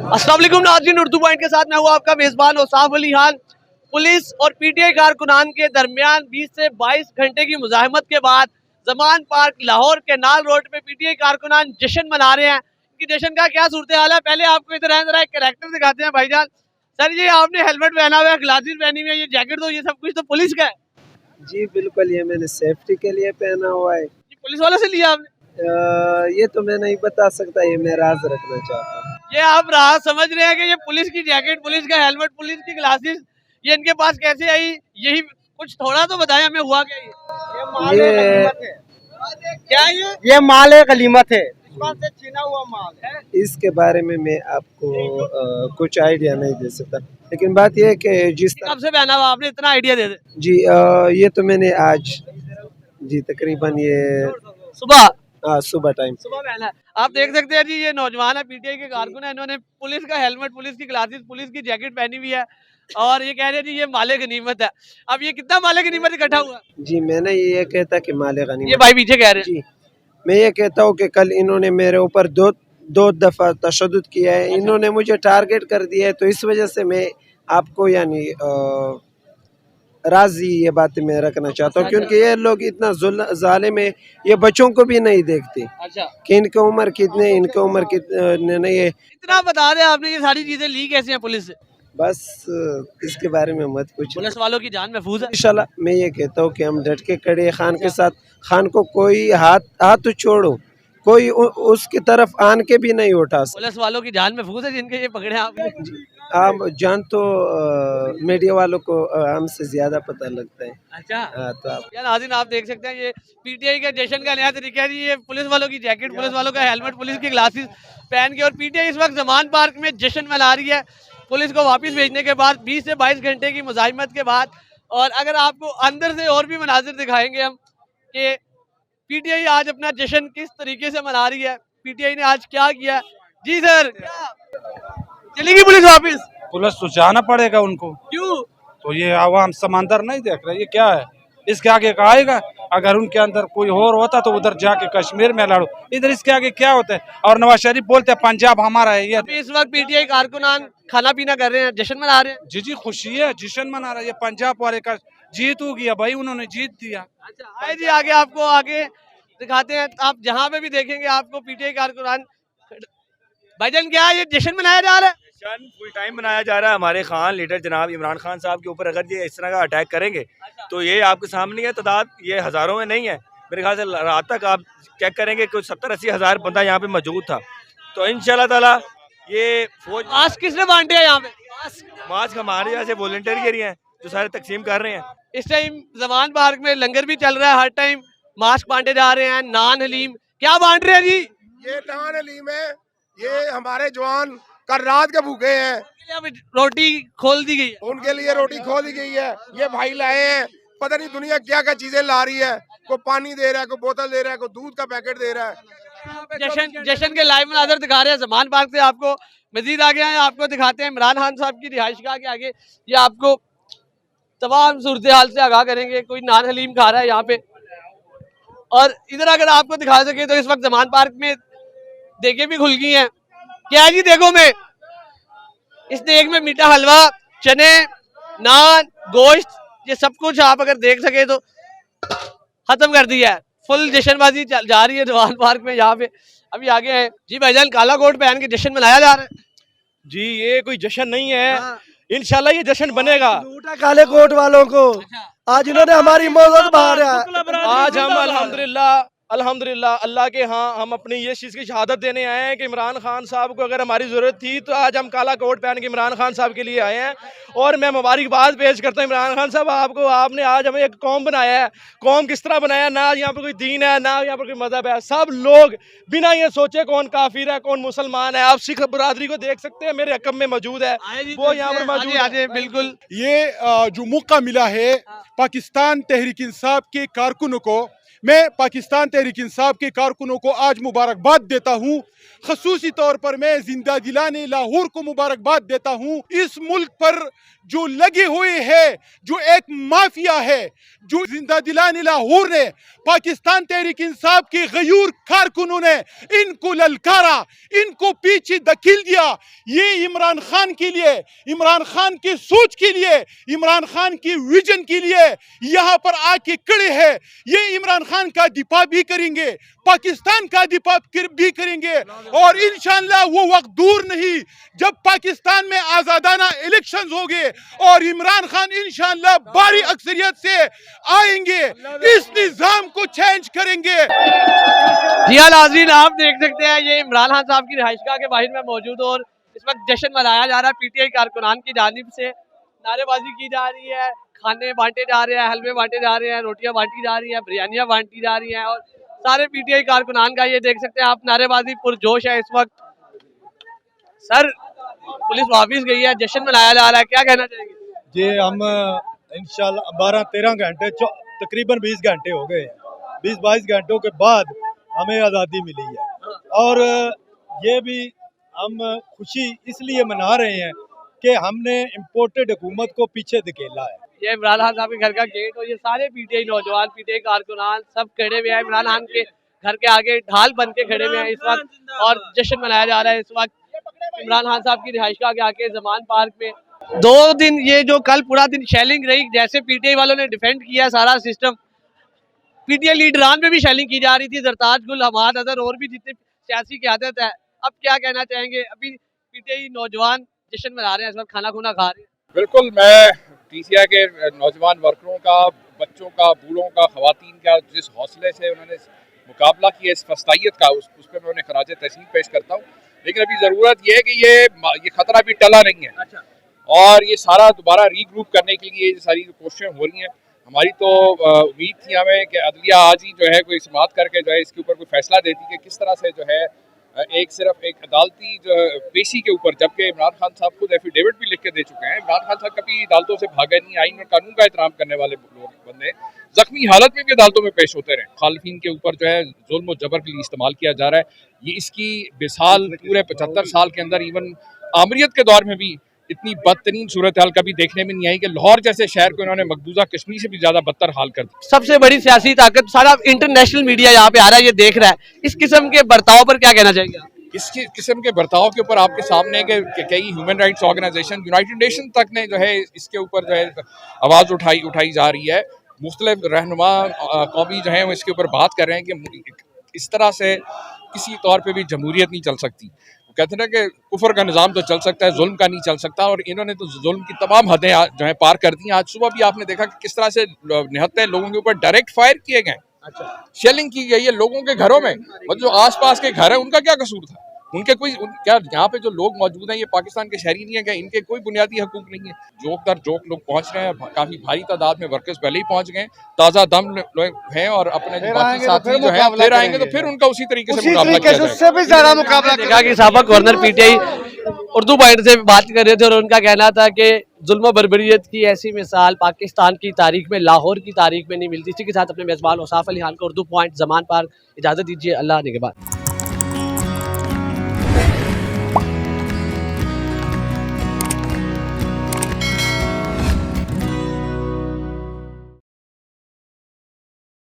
अस्सलाम वालेकुम नाज़रीन, उर्दू पॉइंट के साथ मैं हूँ आपका मेज़बान औसाफ अली खान। पुलिस और पीटीआई कारकुनान के दरमियान 20 से 22 घंटे की मुज़ाहमत के बाद Zaman park Lahore canal road पे पीटीआई कारकुनान जश्न मना रहे हैं। कि जश्न का क्या सूरत हाल है, पहले आपको इधर है जरा एक कैरेक्टर दिखाते हैं भाईजान। सर ये आपने हेलमेट पहना हुआ है, ग्लासेस पहनी हुई है, ये जैकेट तो ये सब कुछ तो पुलिस का है। जी बिल्कुल, ये मैंने सेफ्टी के लिए पहना हुआ है। ये पुलिस वालों से लिया आपने? ये तो मैं नहीं बता सकता, ये मैं राज रखना चाहता हूँ। ये आप राह समझ रहे हैं कि ये पुलिस की जैकेट, पुलिस का हेलमेट, पुलिस की ग्लासेस ये इनके पास कैसे आई? यही कुछ थोड़ा तो बताया हमें, हुआ क्या? ये क्या ये माल है, गलीमत है, दुकान से छीना हुआ माल है। इसके बारे में मैं आपको कुछ आइडिया नहीं दे सकता, लेकिन बात यह है कि जिस कब से पहना हुआ आपने, इतना आइडिया दे दे। जी ये तो मैंने आज जी तकरीबन ये सुबह सुबह टाइम। सुबह पहना है। आप देख सकते हैं जी, ये नौजवान है, पीटीआई के कारकुन है, इन्होंने पुलिस का हेलमेट, पुलिस की ग्लासेस, पुलिस की जैकेट पहनी हुई है और ये कह रहे हैं जी ये माले गनीमत है। अब ये कितना माले गनीमत इकट्ठा हुआ? जी मैं ये कहता कि माले ये गनीमत। भाई पीछे कह रहे हैं। जी मैं ये कहता हूँ कि कल इन्होंने मेरे ऊपर दो दफ़ा तशद्दुद किया है, इन्होंने मुझे टारगेट कर दिया है, तो इस वजह से मैं आपको यानी राजी ये बात मैं रखना चाहता हूँ, क्योंकि ये लोग इतना जालिम है, ये बच्चों को भी नहीं देखते अच्छा, कि इनकी उम्र कितने, इनकी उम्र कितने नहीं है। इतना बता दें आपने, ये सारी चीजें ली कैसे हैं पुलिस से? बस इसके बारे में मत पूछो, पुलिस वालों की जान महफूज है इंशाल्लाह। मैं ये कहता हूँ कि हम डट के खड़े हैं खान के साथ। खान को कोई हाथ तो छोड़ो, कोई उसकी तरफ आन के भी नहीं उठा सकता। पुलिस वालों की जान महफूज है जिनके ये पकड़े हैं आपने। आप जान तो मीडिया वालों को हमसे ज्यादा पता लगता है। अच्छा तो आप यार नाज़रीन, आप देख सकते हैं ये पीटीआई के जश्न का नया तरीका है जी। ये पुलिस वालों की जैकेट, पुलिस वालों का हेलमेट, पुलिस की ग्लासेस पहन के, और पीटीआई इस वक्त जमान पार्क में जश्न मना रही है पुलिस को वापस भेजने के बाद 20 से 22 घंटे की मुज़ाहिमत के बाद। और अगर आपको अंदर से और भी मनाजिर दिखाएंगे हम कि पीटीआई आज अपना जश्न किस तरीके से मना रही है, पीटीआई ने आज क्या किया। जी सर, चलेगी पुलिस वापस? पुलिस तो जाना पड़ेगा उनको। क्यों? तो ये आवाम समंदर नहीं देख रहे, ये क्या है? इसके आगे का आएगा। अगर उनके अंदर कोई और होता तो उधर जाके कश्मीर में लड़ो, इधर इसके आगे क्या होता है? और नवाज शरीफ बोलते हैं पंजाब हमारा है। ये इस वक्त पीटीआई कारकुनान खाना पीना कर रहे हैं, जश्न मना रहे हैं। जी खुशी है, जश्न मना रहा है। ये पंजाब वाले का जीत हो गया भाई, उन्होंने जीत दिया। अच्छा आए जी, आगे आपको आगे दिखाते हैं। आप जहाँ पे भी देखेंगे आपको पीटीआई कारकुनान। भाईजान क्या ये जश्न मनाया जा रहा है? जश्न फुल टाइम मनाया जा रहा है। हमारे खान लीडर जनाब इमरान खान साहब के ऊपर अगर ये इस तरह का अटैक करेंगे तो ये आपके सामने है, तादाद ये हज़ारों में नहीं है। मेरे ख्याल से रात तक आप चेक करेंगे कुछ 70-80 हज़ार बंदा यहाँ पे मौजूद था। तो इंशाल्लाह ताला ये फौज मास्क किसने बांटे हैं यहाँ पे? मास्क हमारे यहाँ से वॉलंटियर हैं जो सारे तकसीम कर रहे हैं। इस टाइम जमान पार्क में लंगर भी चल रहा है, हर टाइम मास्क बांटे जा रहे हैं। नान हलीम क्या बांट रहे हैं जी? ये नान हलीम है, ये हमारे जवान कल रात के भूखे हैं, अब रोटी खोल दी गई है। उनके लिए रोटी खोल दी गई है। ये भाई लाए हैं, पता नहीं दुनिया क्या क्या चीजें ला रही है, कोई पानी दे रहा है, कोई बोतल दे रहा है, कोई दूध का पैकेट दे रहा है। जश्न के लाइव मनाजर दिखा रहे हैं जमान पार्क से। आपको मजीद आगे हैं, आपको दिखाते हैं इमरान खान साहब की रिहाइश गाह के आगे। ये आपको तमाम सूरत हाल से आगाह करेंगे। कोई नान हलीम खा रहा है यहाँ पे। और इधर अगर आपको दिखा सके तो इस वक्त जमान पार्क में देखें भी खुल गई हैं। क्या है जी देखो में, इस देख में मीठा हलवा, चने, नान, गोश्त, ये सब कुछ आप अगर देख सके तो खत्म कर दिया है। फुल जश्नबाजी जा रही है जवान पार्क में। यहाँ पे अभी आगे है जी भाईजान, काला कोट पहन के जश्न मनाया जा रहा है जी। ये कोई जश्न नहीं है, इंशाल्लाह ये जश्न बनेगा। काले कोट वालों को आज इन्होंने हमारी मौत बाहर है। आज हम अल्हम्दुलिल्लाह अल्लाह के यहाँ हम अपनी ये चीज़ की शहादत देने आए हैं कि इमरान खान साहब को अगर हमारी ज़रूरत थी तो आज हम काला कोट पहन के इमरान खान साहब के लिए आए हैं। और मैं मुबारकबाद पेश करता हूँ इमरान खान साहब आपको, आपने आज हमें एक कौम बनाया है। कौम किस तरह बनाया? ना यहाँ पर कोई दीन है, ना यहाँ पर कोई मजहब है, सब लोग बिना ये सोचे कौन काफिर है कौन मुसलमान है। आप सिख बरादरी को देख सकते हैं, मेरे हकम में मौजूद है, वो यहाँ पर मौजूद है। बिल्कुल ये जो मौका मिला है पाकिस्तान तहरीक इंसाफ के कारकुनों को मैं पाकिस्तान तहरीक इंसाफ के कारकुनों को आज मुबारकबाद देता हूँ। खसूसी तौर पर मैं जिंदा दिलाने लाहौर को मुबारकबाद देता हूँ। इस मुल्क पर जो लगे हुए हैं, जो एक माफिया है, जो जिंदा दिलाने लाहौर ने, पाकिस्तान तहरीक इंसाफ के गयूर कारकुनों ने इनको ललकारा, इनको पीछे धकेल दिया। ये इमरान खान के लिए, इमरान खान के सोच के लिए, इमरान खान की विजन के लिए यहाँ पर आके खड़े हैं। ये इमरान खान का दिफा भी करेंगे, पाकिस्तान का दिफा भी करेंगे और इंशाअल्लाह वो वक्त दूर नहीं जब पाकिस्तान में आजादाना इलेक्शंस होंगे और इमरान खान इंशाअल्लाह भारी अक्सरियत से आएंगे, इस निजाम को चेंज करेंगे। जी हाँ नाज़रीन, आप देख सकते हैं ये इमरान खान साहब की रिहाइशगाह के बाहर में मौजूद और इस वक्त जश्न मनाया जा रहा है। पीटीआई कारकुनान की जानिब से नारेबाजी की जा रही है, खाने बांटे जा रहे हैं, हलवे बांटे जा रहे हैं, रोटियां बांटी जा रही हैं, बिरयानियां बांटी जा रही हैं और सारे पीटीआई कारकुनान का ये देख सकते हैं आप नारेबाजी पुरजोश है इस वक्त। सर, पुलिस वापिस गई है, जश्न मनाया जा रहा है, क्या कहना चाहेंगे? जी, हम इंशाल्लाह 12-13 घंटे तकरीबन 20 घंटे हो गए, 20-22 घंटों के बाद हमें आज़ादी मिली है और ये भी हम खुशी इसलिए मना रहे हैं कि हमने इम्पोर्टेड हुकूमत को पीछे धकेला है। ये इमरान खान साहब के घर का गेट और ये सारे पीटीआई नौजवान, पीटीआई कारकुनान सब खड़े हुए हैं इमरान खान के घर के आगे, ढाल बन के खड़े हुए हैं इस वक्त और जश्न मनाया जा रहा है इस वक्त इमरान खान साहब की रिहाइशगाह के आगे जमान पार्क में। 2 दिन ये जो कल पूरा दिन शेलिंग रही, जैसे पीटीआई वालों ने डिफेंड किया सारा सिस्टम, पीटीआई लीडरान में भी शेलिंग की जा रही थी, जरताज गुल, हमाद अजहर और भी जितने सियासी क़यादत है। अब क्या कहना चाहेंगे? अभी पीटीआई नौजवान जश्न मना रहे हैं, इस वक्त खाना खुना खा रहे हैं। बिल्कुल, मैं पीसीआई के नौजवान वर्करों का, बच्चों का, बूढ़ों का, ख़वातीन का जिस हौसले से उन्होंने मुकाबला किया इस फस्तायत का, उस पर मैं उन्हें खराज तहसीन पेश करता हूँ। लेकिन अभी ज़रूरत यह है कि ये खतरा भी टला नहीं है। अच्छा। और ये सारा दोबारा रीग्रुप करने के लिए ये सारी कोशिशें हो रही हैं। हमारी तो उम्मीद थी हमें कि अदलिया आज ही जो है कोई समाअत करके जो है इसके ऊपर कोई फैसला देती कि किस तरह से जो है सिर्फ एक अदालती जो पेशी के ऊपर, जबकि इमरान खान साहब खुद एफिडेविट भी लिख के दे चुके हैं। इमरान खान साहब कभी अदालतों से भागे नहीं, आइन और कानून का एहतराम करने वाले लोग बंदे, जख्मी हालत में भी अदालतों में पेश होते रहे। खालिफिन के ऊपर जो है जुल्म और जबर के लिए इस्तेमाल किया जा रहा है। ये इसकी मिसाल पूरे 75 साल के अंदर इवन आमरीत के दौर में भी इतनी बदतरीन सूरत हाल कभी देखने में नहीं आई कि लाहौर जैसे शहर को इन्होंने मकबूजा कश्मीर से भी ज्यादा बदतर हाल कर दिया। सबसे बड़ी सियासी ताकत, सारा इंटरनेशनल मीडिया यहाँ पे आ रहा है, ये देख रहा है, इस किस्म के बर्ताव पर क्या कहना चाहेंगे? इस किस्म के बर्ताव के ऊपर आपके सामने के कई human rights organisation, united nation तक ने जो है इसके ऊपर जो है आवाज़ उठाई जा रही है। मुख्तलिफ रहनुमा कौमी जो है वो इसके ऊपर बात कर रहे हैं कि इस तरह से किसी तौर पे भी जमहूरियत नहीं चल सकती। वो कहते हैं कि कुफर का निज़ाम तो चल सकता है, जुल्म का नहीं चल सकता, और इन्होंने तो जुल्म की तमाम हदें जो है पार कर दी। आज सुबह भी आपने देखा कि किस तरह से 79 लोगों के ऊपर डायरेक्ट फायर किए गए। अच्छा। शेलिंग की गई है लोगों के घरों में, और जो आसपास के घर है उनका क्या कसूर था? उनके क्या यहाँ पे जो लोग मौजूद हैं ये पाकिस्तान के शहरी नहीं है क्या? इनके कोई बुनियादी हकूक नहीं है? जोक दर जोक लोग पहुंच रहे हैं, काफी भारी तादाद में वर्कर्स पहले ही पहुंच गए, ताज़ा दम लोग हैं और अपने बाकी साथी जो है फिर आएंगे तो फिर उनका उसी तरीके से मुकाबला किया जाएगा। उससे भी ज्यादा मुकाबला देखा कि साबिक गवर्नर पीटीआई उर्दू पॉइंट से बात कर रहे थे और उनका कहना था कि जुल्म बर्बरियत की ऐसी मिसाल पाकिस्तान की तारीख में, लाहौर की तारीख में नहीं मिलती। इसी के साथ अपने मेजबान औसाफ अली खान को उर्दू पॉइंट जमान पार्क इजाज़त दीजिए। अल्लाह निगहबान।